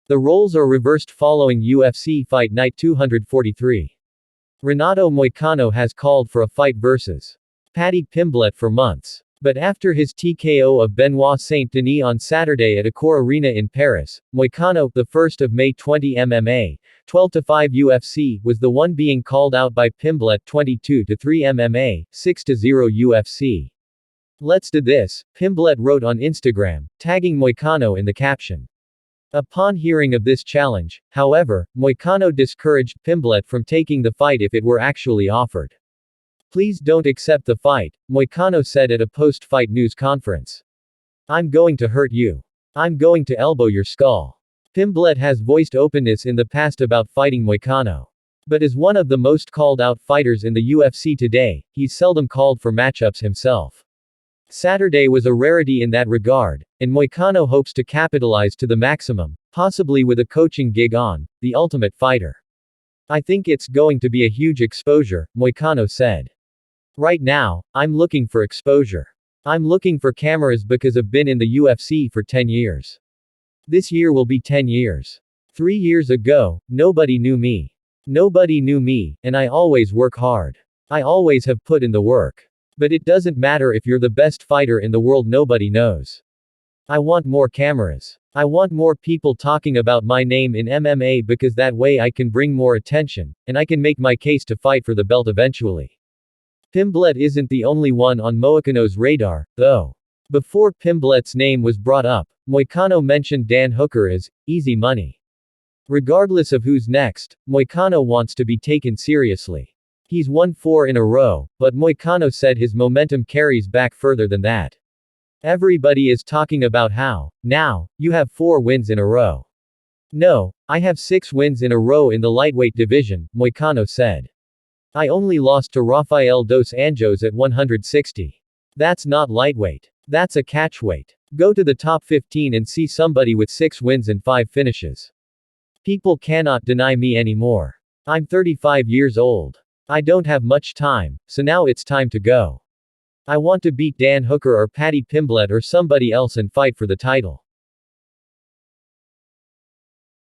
The roles are reversed following UFC Fight Night 243. Renato Moicano has called for a fight versus Paddy Pimblett for months. But after his TKO of Benoit Denis on Saturday at Accor Arena in Paris, Moicano, the 1st of May 20 MMA, 12-5 UFC, was the one being called out by Pimblett 22-3 MMA, 6-0 UFC. "Let's do this," Pimblett wrote on Instagram, tagging Moicano in the caption. Upon hearing of this challenge, however, Moicano discouraged Pimblett from taking the fight if it were actually offered. "Please don't accept the fight," Moicano said at a post-fight news conference. "I'm going to hurt you. I'm going to elbow your skull." Pimblett has voiced openness in the past about fighting Moicano. But as one of the most called-out fighters in the UFC today, he's seldom called for matchups himself. Saturday was a rarity in that regard, and Moicano hopes to capitalize to the maximum, possibly with a coaching gig on The Ultimate Fighter. "I think it's going to be a huge exposure," Moicano said. "Right now, I'm looking for exposure. I'm looking for cameras because I've been in the UFC for 10 years. This year will be 10 years. 3 years ago, nobody knew me. Nobody knew me, and I always work hard. I always have put in the work. But it doesn't matter if you're the best fighter in the world, nobody knows. I want more cameras. I want more people talking about my name in MMA because that way I can bring more attention, and I can make my case to fight for the belt eventually." Pimblett isn't the only one on Moicano's radar, though. Before Pimblett's name was brought up, Moicano mentioned Dan Hooker as easy money. Regardless of who's next, Moicano wants to be taken seriously. He's won 4 in a row, but Moicano said his momentum carries back further than that. "Everybody is talking about how, now, you have 4 wins in a row. No, I have 6 wins in a row in the lightweight division," Moicano said. "I only lost to Rafael dos Anjos at 160. That's not lightweight. That's a catchweight. Go to the top 15 and see somebody with 6 wins and 5 finishes. People cannot deny me anymore. I'm 35 years old. I don't have much time, so now it's time to go. I want to beat Dan Hooker or Paddy Pimblett or somebody else and fight for the title."